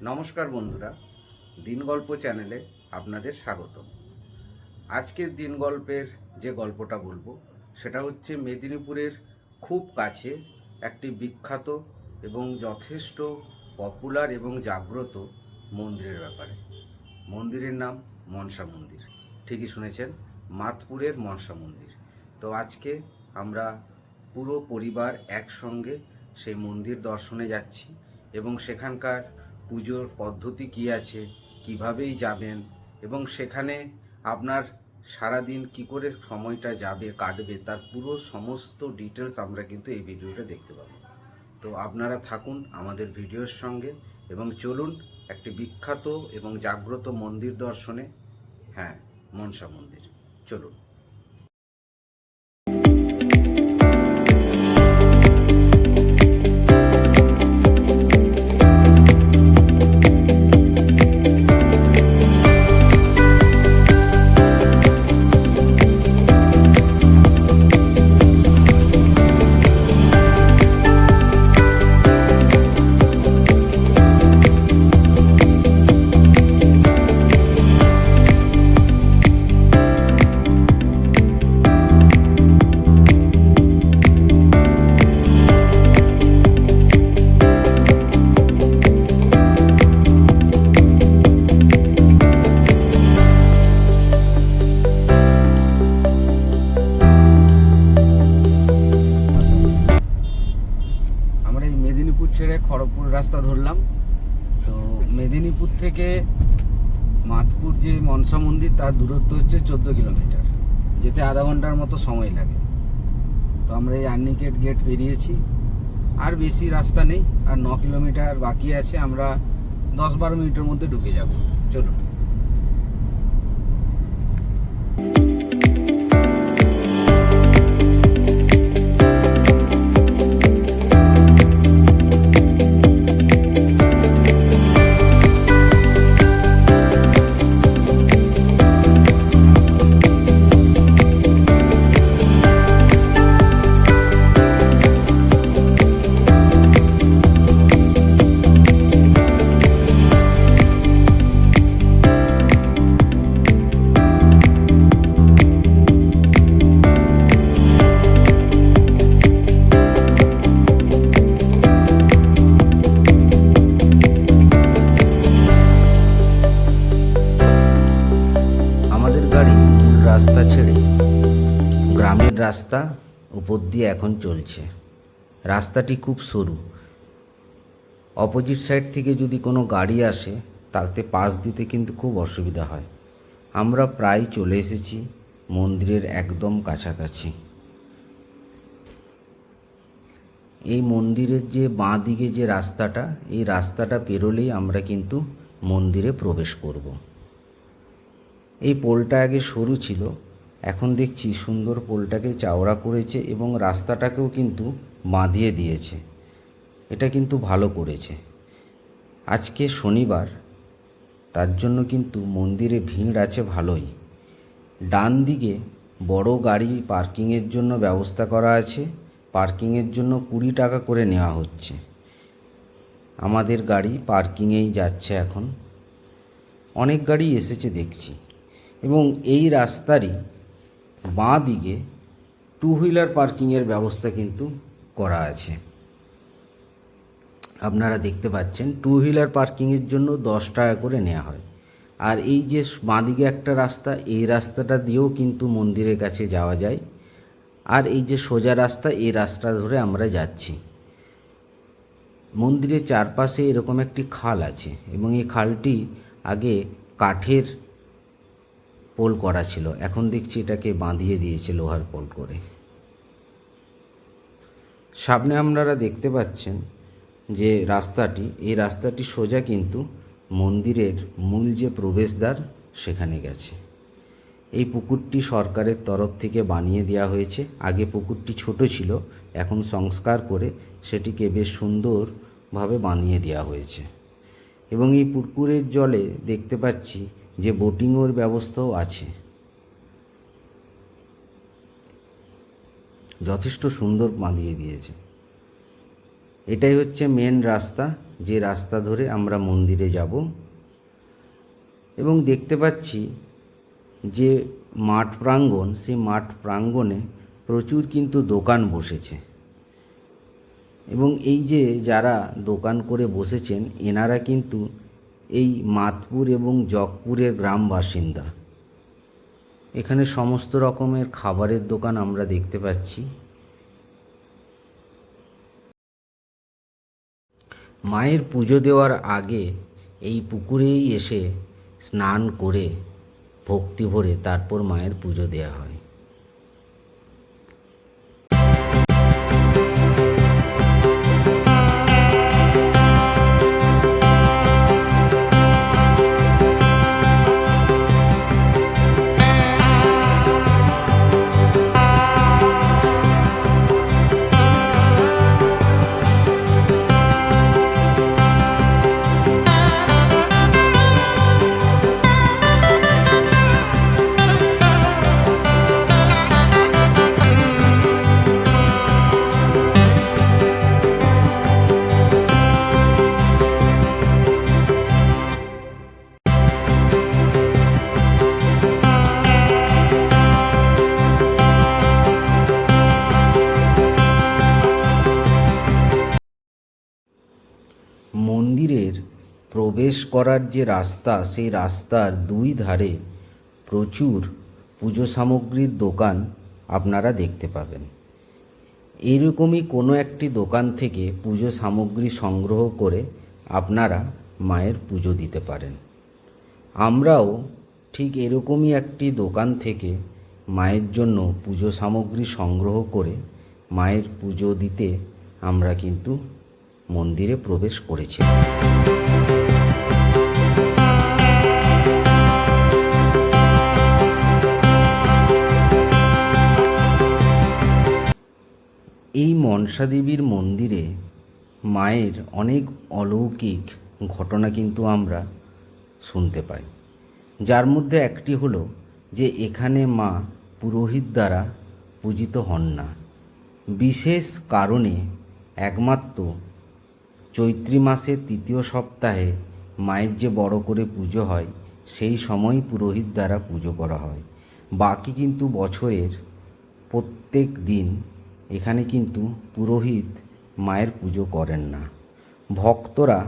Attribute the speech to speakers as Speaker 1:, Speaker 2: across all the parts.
Speaker 1: নমস্কার বন্ধুরা, দিন গল্প চ্যানেলে আপনাদের স্বাগতম। আজকের দিন গল্পের যে গল্পটা বলবো সেটা হচ্ছে মেদিনীপুরের খুব কাছে একটি বিখ্যাত এবং যথেষ্ট পপুলার এবং জাগ্রত মন্দিরের ব্যাপারে। মন্দিরের নাম মনসা মন্দির। ঠিকই শুনেছেন, মাতপুরের মনসা মন্দির। তো আজকে আমরা পুরো পরিবার একসঙ্গে সেই মন্দির দর্শনে যাচ্ছি এবং সেখানকার পুজোর পদ্ধতি কী আছে, কিভাবেই যাবেন এবং সেখানে আপনার সারাদিন কি করে সময়টা যাবে কাটবে তার পুরো সমস্ত ডিটেলস আমরা কিন্তু এই ভিডিওটা দেখতে পাবো। তো আপনারা থাকুন আমাদের ভিডিওর সঙ্গে এবং চলুন একটি বিখ্যাত এবং জাগ্রত মন্দির দর্শনে। হ্যাঁ, মনসা মন্দির, চলুন। ছেড়ে খড়গপুর রাস্তা ধরলাম। তো মেদিনীপুর থেকে মাতপুর যে মনসা মন্দির তার দূরত্ব হচ্ছে 14 কিলোমিটার, যেতে আধা ঘন্টার মতো সময় লাগে। তো আমরা এই আর্নিকেট গেট পেরিয়েছি, আর বেশি রাস্তা নেই, আর 9 কিলোমিটার বাকি আছে। আমরা 10-12 মিনিটের মধ্যে ঢুকে যাব। চলুন। রাস্তা ছেড়ে গ্রামের রাস্তা উপর দিয়ে এখন চলছে। রাস্তাটি খুব সরু, অপোজিট সাইড থেকে যদি কোনো গাড়ি আসে তাতে পাশ দিতে কিন্তু খুব অসুবিধা হয়। আমরা প্রায় চলে এসেছি মন্দিরের একদম কাছাকাছি। এই মন্দিরের যে বাঁ দিকে যে রাস্তাটা, এই রাস্তাটা পেরোলেই আমরা কিন্তু মন্দিরে প্রবেশ করব। এই পোলটা আগে সরু ছিল, এখন দেখছি সুন্দর পোলটাকে চওড়া করেছে এবং রাস্তাটাকেও কিন্তু বাঁধিয়ে দিয়েছে। এটা কিন্তু ভালো করেছে। আজকে শনিবার, তার জন্য কিন্তু মন্দিরে ভিড় আছে ভালোই। ডান দিকে বড় গাড়ি পার্কিংয়ের জন্য ব্যবস্থা করা আছে। পার্কিংয়ের জন্য 20 টাকা করে নেওয়া হচ্ছে। আমাদের গাড়ি পার্কিংয়েই যাচ্ছে এখন। অনেক গাড়ি এসেছে দেখছি। এবং এই রাস্তারই বাঁ দিকে 2 হুইলার পার্কিংয়ের ব্যবস্থা কিন্তু করা আছে। আপনারা দেখতে পাচ্ছেন 2 হুইলার পার্কিংয়ের জন্য 10 টাকা করে নেওয়া হয়। আর এই যে বাঁ দিকে একটা রাস্তা, এই রাস্তাটা দিয়েও কিন্তু মন্দিরের কাছে যাওয়া যায়। আর এই যে সোজা রাস্তা, এই রাস্তা ধরে আমরা যাচ্ছি। মন্দিরের চারপাশে এরকম একটি খাল আছে এবং এই খালটি আগে কাঠের পোল করা ছিল, এখন দেখছি এটাকে বাঁধিয়ে দিয়েছে লোহার পোল করে। সামনে আপনারা দেখতে পাচ্ছেন যে রাস্তাটি, এই রাস্তাটি সোজা কিন্তু মন্দিরের মূল যে প্রবেশদ্বার সেখানে গেছে। এই পুকুরটি সরকারের তরফ থেকে বানিয়ে দেওয়া হয়েছে। আগে পুকুরটি ছোট ছিল, এখন সংস্কার করে সেটিকে বেশ সুন্দরভাবে বানিয়ে দেওয়া হয়েছে। এবং এই পুকুরের জলে দেখতে পাচ্ছি যে বোটিংয়ের ব্যবস্থাও আছে। যথেষ্ট সুন্দর বাঁধিয়ে দিয়েছে। এটাই হচ্ছে মেন রাস্তা যে রাস্তা ধরে আমরা মন্দিরে যাব এবং দেখতে পাচ্ছি যে মাঠ প্রাঙ্গণ, সেই মাঠ প্রাঙ্গণে প্রচুর কিন্তু দোকান বসেছে এবং এই যে যারা দোকান করে বসেছেন এনারা কিন্তু এই মাতপুর এবং জগপুরের গ্রাম বাসিন্দা। এখানে সমস্ত রকমের খাবারের দোকান আমরা দেখতে পাচ্ছি। মায়ের পুজো দেওয়ার আগে এই পুকুরেই এসে স্নান করে ভক্তি ভরে তারপর মায়ের পুজো দেওয়া হয়। মন্দিরের প্রবেশ করার যে রাস্তা, সেই রাস্তার দুই ধারে প্রচুর পুজো সামগ্রীর দোকান আপনারা দেখতে পাবেন। এইরকমই কোনো একটি দোকান থেকে পুজো সামগ্রী সংগ্রহ করে আপনারা মায়ের পুজো দিতে পারেন। আমরাও ঠিক এরকমই একটি দোকান থেকে মায়ের জন্য পুজো সামগ্রী সংগ্রহ করে মায়ের পুজো দিতে আমরা কিন্তু মন্দিরে প্রবেশ করেছিলাম। এই মনসা দেবীর মন্দিরে মায়ের অনেক অলৌকিক ঘটনা কিন্তু আমরা শুনতে পাই, যার মধ্যে একটি হলো যে এখানে মা পুরোহিত দ্বারা পূজিত হন না। বিশেষ কারণে একমাত্র চৈত্রী মাসের তৃতীয় সপ্তাহে মায়ের যে বড় করে পুজো হয় সেই সময় পুরোহিত দ্বারা পুজো করা হয়। বাকি কিন্তু বছরের প্রত্যেক দিন এখানে কিন্তু পুরোহিত মায়ের পুজো করেন না। ভক্তরা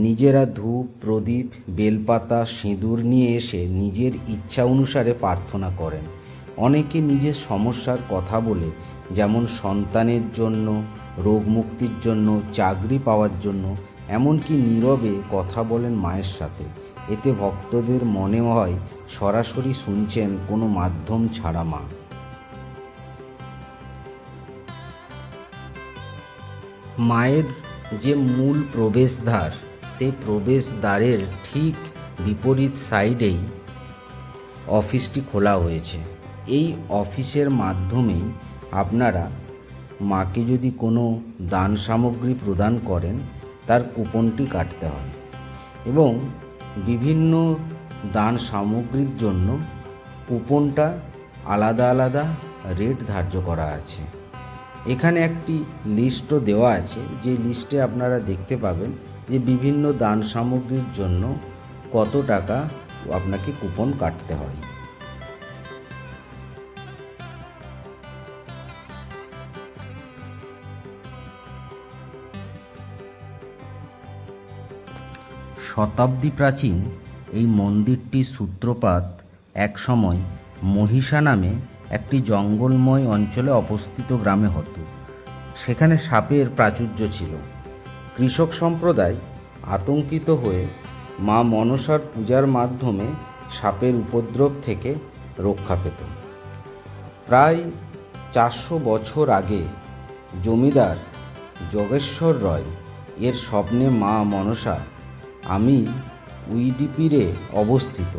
Speaker 1: নিজেরা ধূপ, প্রদীপ, বেলপাতা, সিঁদুর নিয়ে এসে নিজের ইচ্ছা অনুসারে প্রার্থনা করেন। অনেকে নিজের সমস্যার কথা বলে, যেমন সন্তানের জন্য, রোগ মুক্তির জন্য, চাকরি পাওয়ার জন্য, এমনকি নীরবে কথা বলেন মায়ের সাথে। এতে ভক্তদের মনে হয় সরাসরি শুনছেন কোনো মাধ্যম ছাড়া মা। মায়ের যে মূল প্রবেশদ্বার, সেই প্রবেশদ্বারের ঠিক বিপরীত সাইডেই অফিসটি খোলা হয়েছে। এই অফিসের মাধ্যমেই আপনারা মাকে যদি কোনো দান সামগ্রী প্রদান করেন তার কুপনটি কাটতে হয় এবং বিভিন্ন দান সামগ্রীর জন্য কুপনটা আলাদা আলাদা রেট ধার্য করা আছে। এখানে একটি লিস্টও দেওয়া আছে, যে লিস্টে আপনারা দেখতে পাবেন যে বিভিন্ন দান সামগ্রীর জন্য কত টাকা আপনাকে কুপন কাটতে হয়। শতাব্দী প্রাচীন এই মন্দিরটির সূত্রপাত একসময় মহিষা নামে একটি জঙ্গলময় অঞ্চলে অবস্থিত গ্রামে হতো। সেখানে সাপের প্রাচুর্য ছিল। কৃষক সম্প্রদায় আতঙ্কিত হয়ে মা মনসার পূজার মাধ্যমে সাপের উপদ্রব থেকে রক্ষা পেত। প্রায় 400 বছর আগে জমিদার যোগেশ্বর রয় এর স্বপ্নে মা মনসা আমি উইডিপিরে অবস্থিত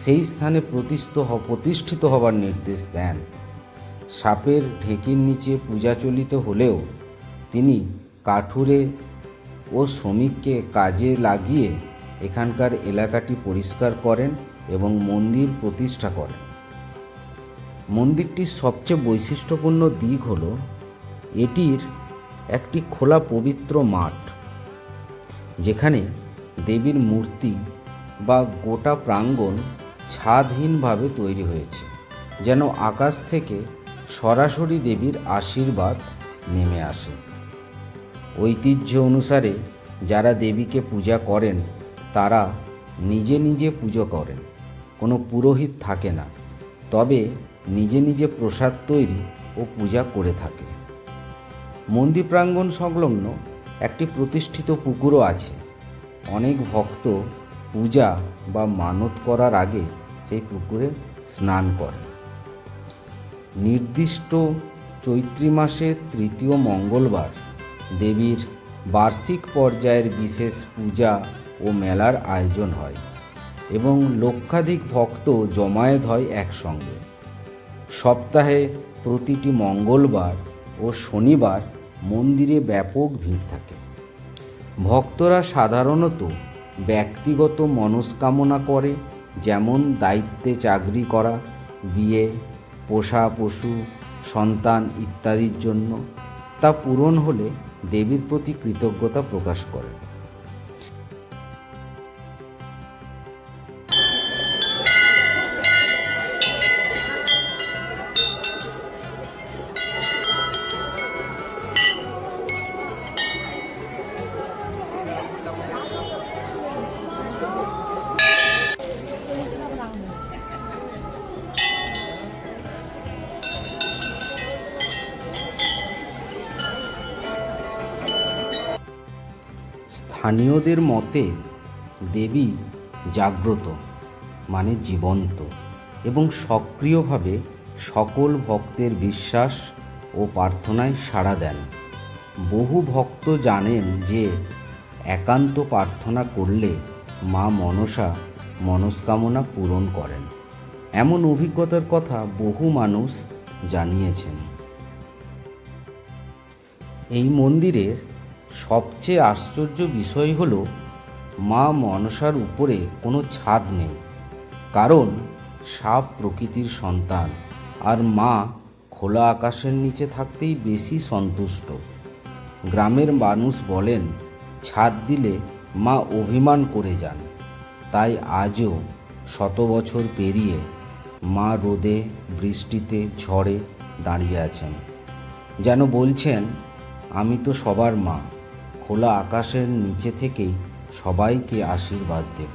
Speaker 1: সেই স্থানে প্রতিষ্ঠিত হবার নির্দেশ দেন। সাপের ঢেকির নিচে পূজা চলিত হলেও তিনি কাঠুরে ও শ্রমিককে কাজে লাগিয়ে এখানকার এলাকাটি পরিষ্কার করেন এবং মন্দির প্রতিষ্ঠা করেন। মন্দিরটির সবচেয়ে বৈশিষ্ট্যপূর্ণ দিক হল এটির একটি খোলা পবিত্র মাঠ যেখানে দেবীর মূর্তি বা গোটা প্রাঙ্গণ ছাদহীনভাবে তৈরি হয়েছে, যেন আকাশ থেকে সরাসরি দেবীর আশীর্বাদ নেমে আসে। ঐতিহ্য অনুসারে যারা দেবীকে পূজা করেন তারা নিজে নিজে পুজো করেন, কোনো পুরোহিত থাকে না, তবে নিজে নিজে প্রসাদ তৈরি ও পূজা করে থাকে। মন্দির প্রাঙ্গণ সংলগ্ন একটি প্রতিষ্ঠিত পুকুরও আছে। অনেক ভক্ত পূজা বা মানত করার আগে সেই পুকুরে স্নান করে। নির্দিষ্ট চৈত্রী মাসের তৃতীয় মঙ্গলবার দেবীর বার্ষিক পর্যায়ের বিশেষ পূজা ও মেলার আয়োজন হয় এবং লক্ষাধিক ভক্ত জমায়েত হয় একসঙ্গে। সপ্তাহে প্রতিটি মঙ্গলবার ও শনিবার মন্দিরে ব্যাপক ভিড় থাকে। ভক্তরা সাধারণত ব্যক্তিগত মনস্কামনা করে, যেমন দায়িত্বে চাকরি করা, বিয়ে, পোষা পশু, সন্তান ইত্যাদির জন্য। তা পূরণ হলে দেবীর প্রতি কৃতজ্ঞতা প্রকাশ করে। স্থানীয়দের মতে দেবী জাগ্রত, মানে জীবন্ত এবং সক্রিয়ভাবে সকল ভক্তের বিশ্বাস ও প্রার্থনায় সাড়া দেন। বহু ভক্ত জানেন যে একান্ত প্রার্থনা করলে মা মনসা মনস্কামনা পূরণ করেন। এমন অভিজ্ঞতার কথা বহু মানুষ জানিয়েছেন। এই মন্দিরের সবচেয়ে আশ্চর্য বিষয় হলো মা মনসার উপরে কোনো ছাদ নেই, কারণ সাপ প্রকৃতির সন্তান আর মা খোলা আকাশের নিচে থাকতেই বেশি সন্তুষ্ট। গ্রামের মানুষ বলেন ছাদ দিলে মা অভিমান করে যান, তাই আজও 100 বছর পেরিয়ে মা রোদে বৃষ্টিতে ঝড়ে দাঁড়িয়ে আছেন, যেন বলছেন আমি তো সবার মা, খোলা আকাশের নিচে থেকেই সবাইকে আশীর্বাদ দেব।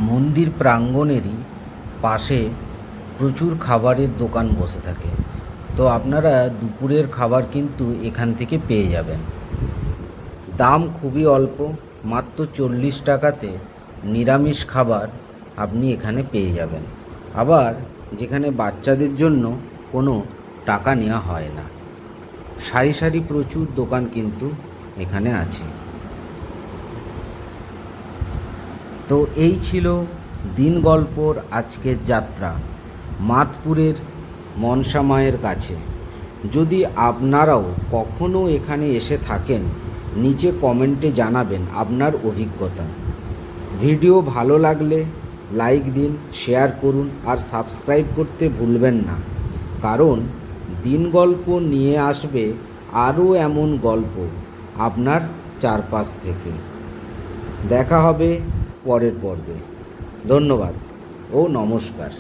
Speaker 1: মন্দির প্রাঙ্গণেরই পাশে প্রচুর খাবারের দোকান বসে থাকে, তো আপনারা দুপুরের খাবার কিন্তু এখান থেকে পেয়ে যাবেন। দাম খুবই অল্প, মাত্র 40 টাকাতে নিরামিষ খাবার আপনি এখানে পেয়ে যাবেন। আবার যেখানে বাচ্চাদের জন্য কোনো টাকা নেওয়া হয় না। সারি সারি প্রচুর দোকান কিন্তু এখানে আছে। তো এই ছিল দিন গল্পর আজকের যাত্রা মাতপুরের মনসা মায়ের কাছে। যদি আপনারাও কখনো এখানে এসে থাকেন, নিচে কমেন্টে জানাবেন আপনার অভিজ্ঞতা। ভিডিও ভালো লাগলে লাইক দিন, শেয়ার করুন আর সাবস্ক্রাইব করতে ভুলবেন না, কারণ দিন গল্প নিয়ে আসবে আরও এমন গল্প আপনার চারপাশ থেকে। দেখা হবে পরের পর্বে। ধন্যবাদ ও নমস্কার।